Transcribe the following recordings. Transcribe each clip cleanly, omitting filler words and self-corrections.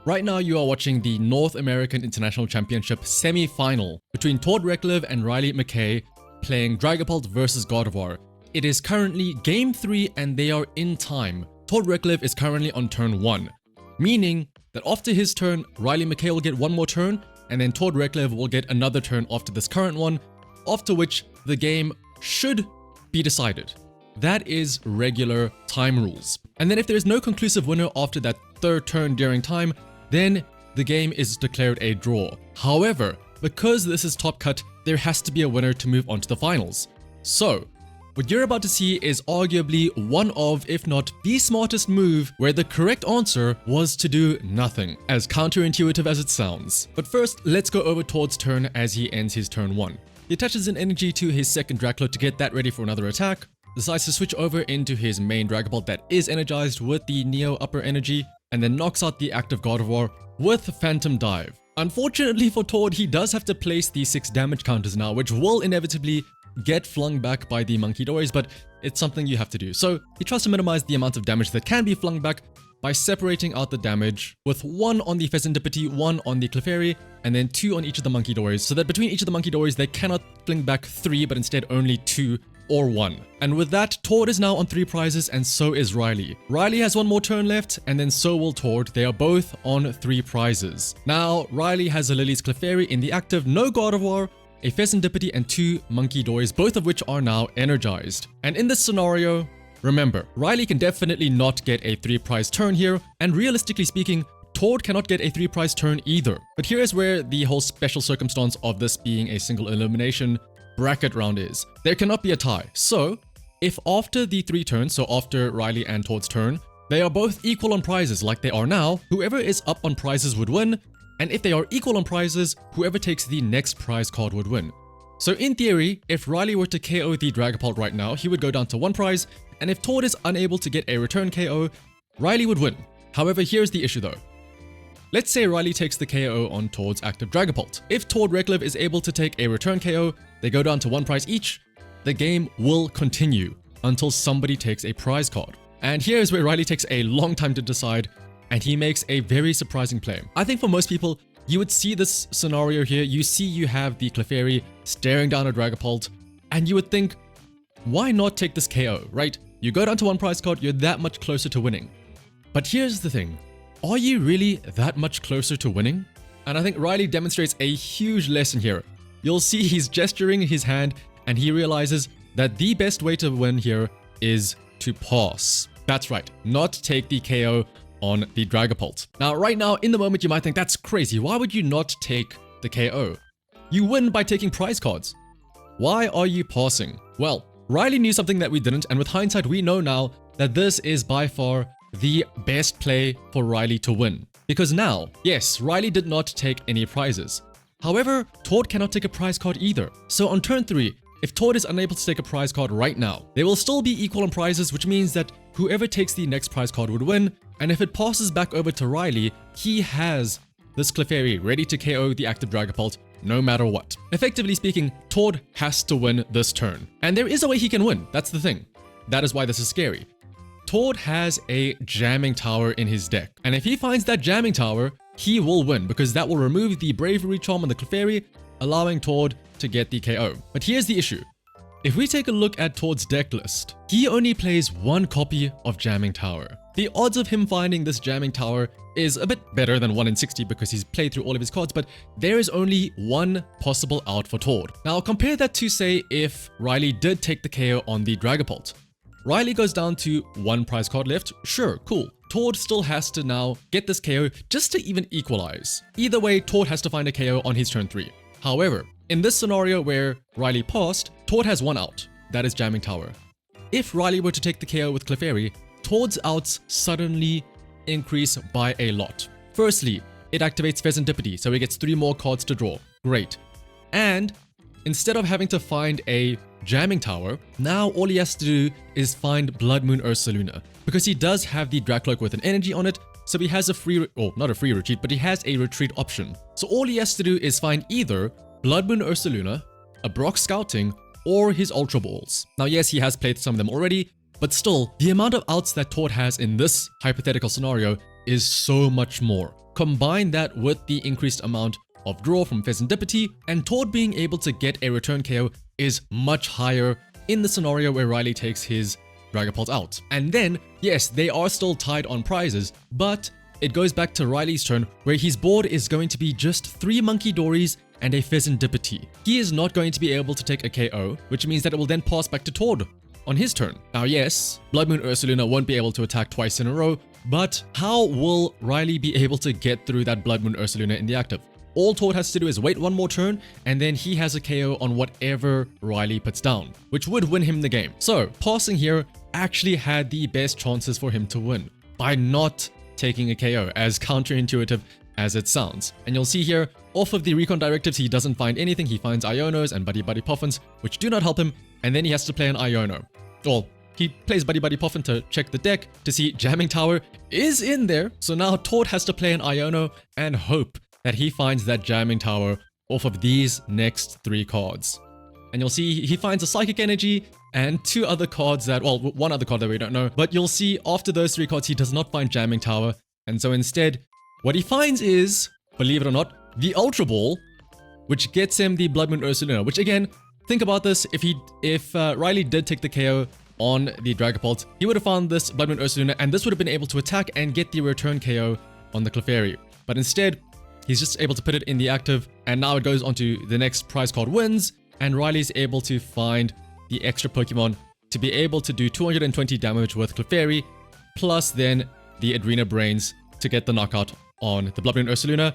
Right now you are watching the North American International Championship semi-final between Tord Reklev and McKay playing Dragapult versus Gardevoir. It is currently game 3 and they are in time. Tord Reklev is currently on turn 1, meaning that after his turn, McKay will get one more turn and then Tord Reklev will get another turn after this current one, after which the game should be decided. That is regular time rules. And then if there is no conclusive winner after that third turn during time, then the game is declared a draw. However, because this is Top Cut, there has to be a winner to move on to the finals. So, what you're about to see is arguably one of, if not the smartest move, where the correct answer was to do nothing, as counterintuitive as it sounds. But first, let's go over Tord's turn as he ends his turn 1. He attaches an energy to his second Reklev to get that ready for another attack, decides to switch over into his main Dragapult that is energized with the Neo upper energy, and then knocks out the active Gardevoir with Phantom Dive. Unfortunately for Tord, he does have to place the 6 damage counters now, which will inevitably get flung back by the Monkey Dories, but it's something you have to do. So he tries to minimize the amount of damage that can be flung back by separating out the damage with 1 on the Pheasantipity, 1 on the Clefairy, and then 2 on each of the Monkey Dories, so that between each of the Monkey Dories they cannot fling back 3, but instead only 2 or 1. And with that, Tord is now on 3 prizes and so is Riley. Riley has 1 more turn left and then so will Tord. They are both on 3 prizes. Now, Riley has a Lily's Clefairy in the active, no Gardevoir, a Pheasantipity and 2 Monkey Dories, both of which are now energized. And in this scenario, remember, Riley can definitely not get a 3 prize turn here, and realistically speaking, Tord cannot get a 3 prize turn either. But here is where the whole special circumstance of this being a single elimination bracket round is. There cannot be a tie. So, if after the 3 turns, so after Riley and Tord's turn, they are both equal on prizes like they are now, whoever is up on prizes would win, and if they are equal on prizes, whoever takes the next prize card would win. So in theory, if Riley were to KO the Dragapult right now, he would go down to 1 prize, and if Tord is unable to get a return KO, Riley would win. However, here's the issue though. Let's say Riley takes the KO on Tord's active Dragapult. If Tord Reklev is able to take a return KO, they go down to 1 prize each, the game will continue until somebody takes a prize card. And here's where Riley takes a long time to decide, and he makes a very surprising play. I think for most people, you would see this scenario here, you have the Clefairy staring down a Dragapult, and you would think, why not take this KO, right? You go down to 1 prize card, you're that much closer to winning. But here's the thing, are you really that much closer to winning? And I think Riley demonstrates a huge lesson here. You'll see he's gesturing his hand and he realizes that the best way to win here is to pass. That's right, not take the KO on the Dragapult. Now, right now, in the moment, you might think that's crazy. Why would you not take the KO? You win by taking prize cards. Why are you passing? Well, Riley knew something that we didn't, and with hindsight, we know now that this is by far the best play for Riley to win. Because now, yes, Riley did not take any prizes. However, Tord cannot take a prize card either. So on turn 3, if Tord is unable to take a prize card right now, they will still be equal on prizes, which means that whoever takes the next prize card would win, and if it passes back over to Riley, he has this Clefairy ready to KO the active Dragapult no matter what. Effectively speaking, Tord has to win this turn. And there is a way he can win, that's the thing. That is why this is scary. Tord has a jamming tower in his deck, and if he finds that jamming tower, he will win because that will remove the Bravery Charm on the Clefairy, allowing Tord to get the KO. But here's the issue. If we take a look at Tord's deck list, he only plays 1 copy of Jamming Tower. The odds of him finding this Jamming Tower is a bit better than 1 in 60 because he's played through all of his cards, but there is only 1 possible out for Tord. Now compare that to, say, if Riley did take the KO on the Dragapult. Riley goes down to 1 prize card left, sure, cool. Tord still has to now get this KO just to even equalize. Either way, Tord has to find a KO on his turn 3. However, in this scenario where Riley passed, Tord has 1 out, that is Jamming Tower. If Riley were to take the KO with Clefairy, Tord's outs suddenly increase by a lot. Firstly, it activates Pheasantipity, so he gets 3 more cards to draw. Great. And instead of having to find a Jamming Tower, now all he has to do is find Blood Moon Ursaluna, because he does have the Dracloak with an energy on it, so he has a free, or not a free retreat, but he has a retreat option. So all he has to do is find either Blood Moon Ursaluna, a Brock Scouting, or his Ultra Balls. Now yes, he has played some of them already, but still, the amount of outs that Tord has in this hypothetical scenario is so much more. Combine that with the increased amount of draw from Pheasantipity, and Tord being able to get a return KO is much higher in the scenario where Riley takes his Dragapult out. And then, yes, they are still tied on prizes, but it goes back to Riley's turn where his board is going to be just 3 Monkey Dories and a Pheasantipity. He is not going to be able to take a KO, which means that it will then pass back to Tord on his turn. Now yes, Blood Moon Ursaluna won't be able to attack twice in a row, but how will Riley be able to get through that Blood Moon Ursaluna in the active? All Tord has to do is wait one more turn, and then he has a KO on whatever Riley puts down, which would win him the game. So passing here actually had the best chances for him to win by not taking a KO, as counterintuitive as it sounds. And you'll see here, off of the recon directives, he doesn't find anything. He finds Ionos and Buddy Buddy Poffins, which do not help him, and then he has to play an Iono. Well, he plays Buddy Buddy Poffin to check the deck to see Jamming Tower is in there. So now Tord has to play an Iono and hope that he finds that Jamming Tower off of these next 3 cards. And you'll see he finds a Psychic Energy and 2 other cards that, well, 1 other card that we don't know. But you'll see after those 3 cards, he does not find Jamming Tower. And so instead, what he finds is, believe it or not, the Ultra Ball, which gets him the Blood Moon Ursaluna, which again, think about this. If Riley did take the KO on the Dragapult, he would have found this Blood Moon Ursaluna, and this would have been able to attack and get the return KO on the Clefairy. But instead, he's just able to put it in the active, and now it goes on to the next prize card wins, and Riley's able to find the extra Pokemon to be able to do 220 damage with Clefairy, plus then the Adrena Brains to get the knockout on the Blood Moon Ursaluna,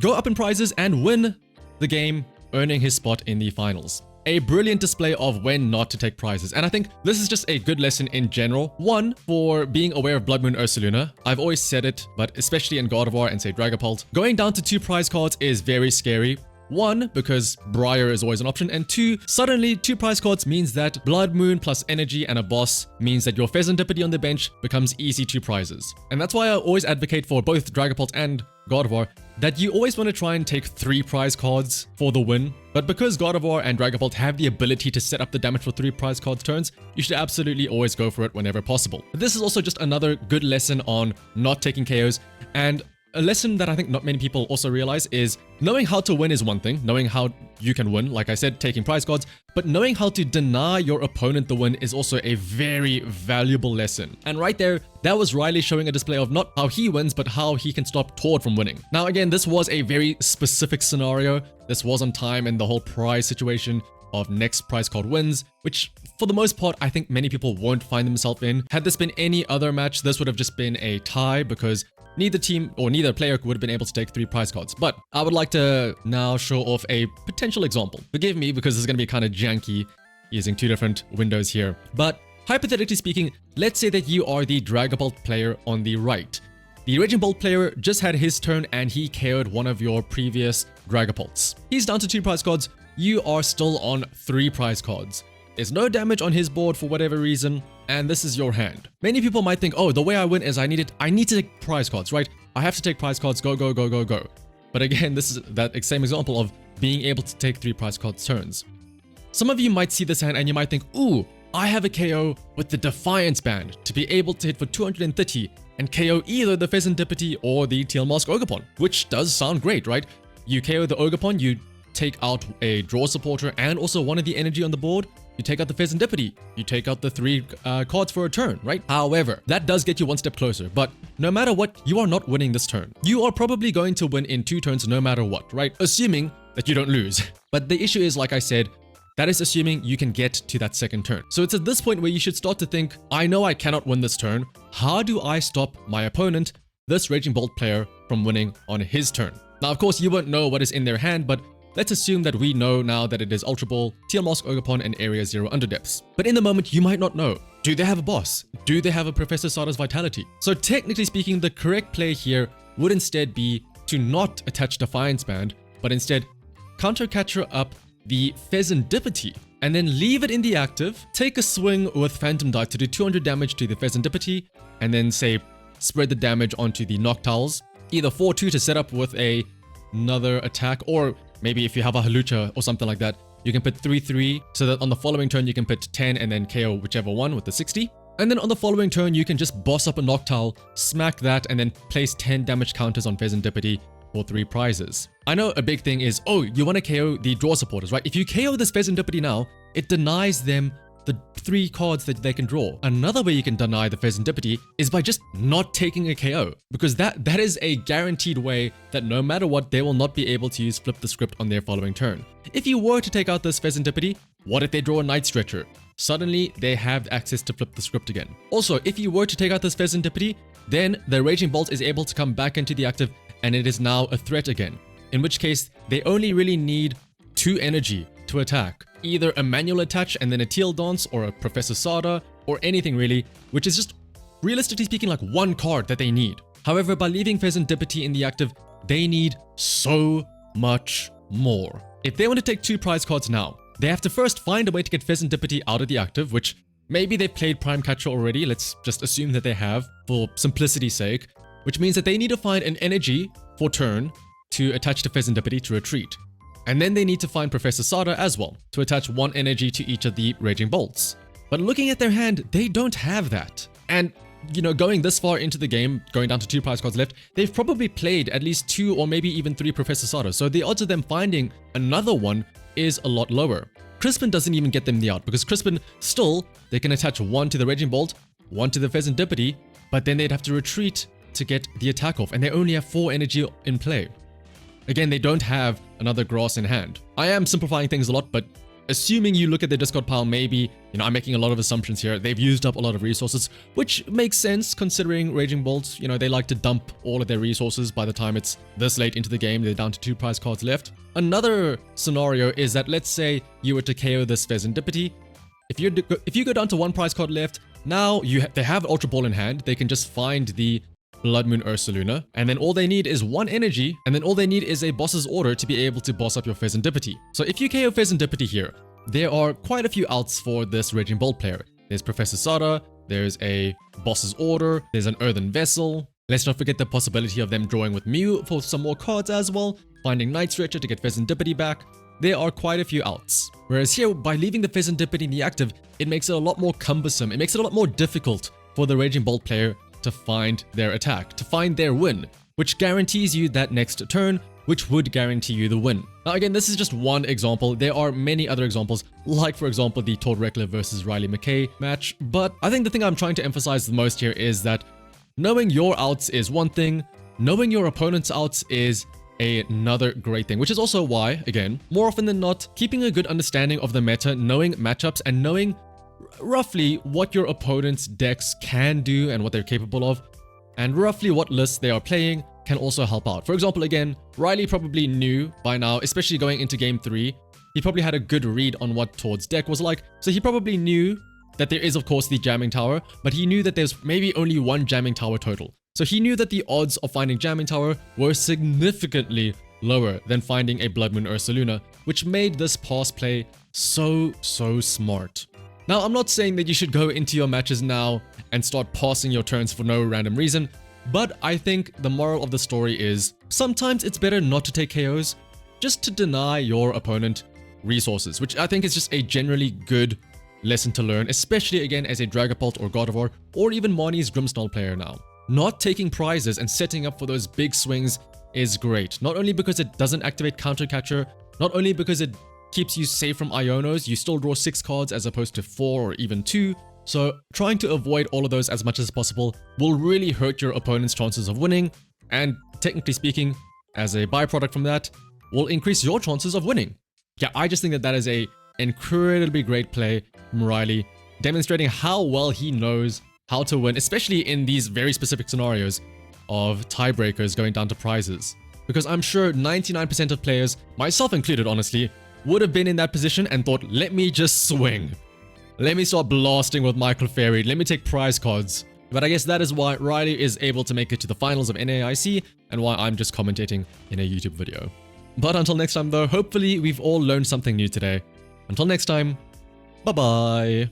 go up in prizes, and win the game, earning his spot in the finals. A brilliant display of when not to take prizes, and I think this is just a good lesson in general. One, for being aware of Blood Moon Ursaluna. I've always said it, but especially in Gardevoir and say Dragapult, going down to 2 prize cards is very scary. 1, because Briar is always an option, and 2, suddenly 2 prize cards means that Blood Moon plus Energy and a boss means that your Pheasantipity on the bench becomes easy 2 prizes. And that's why I always advocate for both Dragapult and Gardevoir that you always want to try and take 3 prize cards for the win. But because Gardevoir and Dragapult have the ability to set up the damage for 3 prize card turns, you should absolutely always go for it whenever possible. But this is also just another good lesson on not taking KOs, and a lesson that I think not many people also realize is knowing how to win is one thing, knowing how you can win, like I said, taking prize cards, but knowing how to deny your opponent the win is also a very valuable lesson. And right there, that was Riley showing a display of not how he wins, but how he can stop Tord from winning. Now again, this was a very specific scenario. This was on time and the whole prize situation of next prize card wins, which for the most part, I think many people won't find themselves in. Had this been any other match, this would have just been a tie because neither team or neither player would have been able to take 3 prize cards. But I would like to now show off a potential example. Forgive me because this is going to be kind of janky using 2 different windows here. But hypothetically speaking, let's say that you are the Dragapult player on the right. The Raging Bolt player just had his turn and he KO'd one of your previous Dragapults. He's down to 2 prize cards. You are still on 3 prize cards. There's no damage on his board for whatever reason, and this is your hand. Many people might think, oh, the way I win is I need to take prize cards, right? I have to take prize cards, go, go, go, go, go. But again, this is that same example of being able to take 3 prize cards turns. Some of you might see this hand and you might think, ooh, I have a KO with the Defiance Band to be able to hit for 230 and KO either the Pheasantipity or the Teal Mask Ogerpon, which does sound great, right? You KO the Ogerpon, you take out a draw supporter and also one of the energy on the board. You take out the Pheasantipity, you take out the 3 cards for a turn, right? However, that does get you one step closer, but no matter what, you are not winning this turn. You are probably going to win in 2 turns no matter what, right? Assuming that you don't lose. But the issue is, like I said, that is assuming you can get to that second turn. So it's at this point where you should start to think, I know I cannot win this turn. How do I stop my opponent, this Raging Bolt player, from winning on his turn? Now, of course, you won't know what is in their hand, but let's assume that we know now that it is Ultra Ball, Teal Mask Ogerpon, and Area 0 Underdepths. But in the moment, you might not know. Do they have a boss? Do they have a Professor Sada's Vitality? So technically speaking, the correct play here would instead be to not attach Defiance Band, but instead counter catcher up the Pheasantipity, and then leave it in the active, take a swing with Phantom Dart to do 200 damage to the Pheasantipity, and then say spread the damage onto the Noctowls, either 4-2 to set up with another attack, or maybe if you have a Halucha or something like that, you can put 3-3 so that on the following turn you can put 10 and then KO whichever one with the 60. And then on the following turn, you can just boss up a Noctowl, smack that, and then place 10 damage counters on Pheasantipity for 3 prizes. I know a big thing is, oh, you want to KO the draw supporters, right? If you KO this Pheasantipity now, it denies them the 3 cards that they can draw. Another way you can deny the Pheasantipity is by just not taking a KO, because that is a guaranteed way that no matter what, they will not be able to use Flip the Script on their following turn. If you were to take out this Pheasantipity, what if they draw a Night Stretcher? Suddenly, they have access to Flip the Script again. Also, if you were to take out this Pheasantipity, then the Raging Bolt is able to come back into the active and it is now a threat again. In which case, they only really need 2 energy to attack. Either a manual attach and then a Teal Dance, or a Professor Sada, or anything really, which is just, realistically speaking, like 1 card that they need. However, by leaving Pheasantipity in the active, they need so much more. If they want to take 2 prize cards now, they have to first find a way to get Pheasantipity out of the active, which maybe they've played Prime Catcher already, let's just assume that they have, for simplicity's sake, which means that they need to find an energy for turn to attach to Pheasantipity to retreat. And then they need to find Professor Sada as well, to attach 1 energy to each of the Raging Bolts. But looking at their hand, they don't have that. And, you know, going this far into the game, going down to 2 prize cards left, they've probably played at least 2 or maybe even 3 Professor Sada, so the odds of them finding another one is a lot lower. Crispin doesn't even get them the out, because Crispin still, they can attach 1 to the Raging Bolt, 1 to the Pheasantipity, but then they'd have to retreat to get the attack off, and they only have 4 energy in play. Again, they don't have another Grass in hand. I am simplifying things a lot, but assuming you look at their discard pile, maybe, you know, I'm making a lot of assumptions here. They've used up a lot of resources, which makes sense considering Raging Bolts, you know, they like to dump all of their resources by the time it's this late into the game. They're down to 2 prize cards left. Another scenario is that, let's say you were to KO this Pheasantipity. If you go down to 1 prize card left, now they have Ultra Ball in hand. They can just find the Blood Moon Ursaluna, and then all they need is 1 energy, and then all they need is a boss's order to be able to boss up your Pheasantipity. So if you KO Pheasantipity here, there are quite a few outs for this Raging Bolt player. There's Professor Sada, there's a boss's order, there's an Earthen Vessel. Let's not forget the possibility of them drawing with Mew for some more cards as well, finding Night Stretcher to get Pheasantipity back. There are quite a few outs. Whereas here, by leaving the Pheasantipity in the active, it makes it a lot more cumbersome. It makes it a lot more difficult for the Raging Bolt player to find their attack, to find their win, which guarantees you that next turn, which would guarantee you the win. Now again, this is just one example. There are many other examples, like for example the Tord Reklev versus Riley McKay match, but I think the thing I'm trying to emphasize the most here is that knowing your outs is one thing, knowing your opponent's outs is another great thing, which is also why, again, more often than not, keeping a good understanding of the meta, knowing matchups, and knowing roughly what your opponent's decks can do and what they're capable of, and roughly what lists they are playing can also help out. For example, again, Riley probably knew by now, especially going into game 3, he probably had a good read on what Tord's deck was like, so he probably knew that there is of course the Jamming Tower, but he knew that there's maybe only 1 Jamming Tower total. So he knew that the odds of finding Jamming Tower were significantly lower than finding a Blood Moon Ursaluna, which made this pass play so smart. Now, I'm not saying that you should go into your matches now and start passing your turns for no random reason, but I think the moral of the story is sometimes it's better not to take KOs, just to deny your opponent resources, which I think is just a generally good lesson to learn, especially again as a Dragapult or Gardevoir or even Marnie's Grimmsnarl player now. Not taking prizes and setting up for those big swings is great, not only because it doesn't activate Counter Catcher, not only because it keeps you safe from Ionos, you still draw 6 cards as opposed to 4 or even 2, so trying to avoid all of those as much as possible will really hurt your opponent's chances of winning, and technically speaking, as a byproduct from that, will increase your chances of winning. Yeah, I just think that that is a incredibly great play from Riley, demonstrating how well he knows how to win, especially in these very specific scenarios of tiebreakers going down to prizes. Because I'm sure 99% of players, myself included honestly, would have been in that position and thought, let me just swing. Let me start blasting with my Clefairy, let me take prize cards. But I guess that is why Riley is able to make it to the finals of NAIC and why I'm just commentating in a YouTube video. But until next time though, hopefully we've all learned something new today. Until next time, bye bye.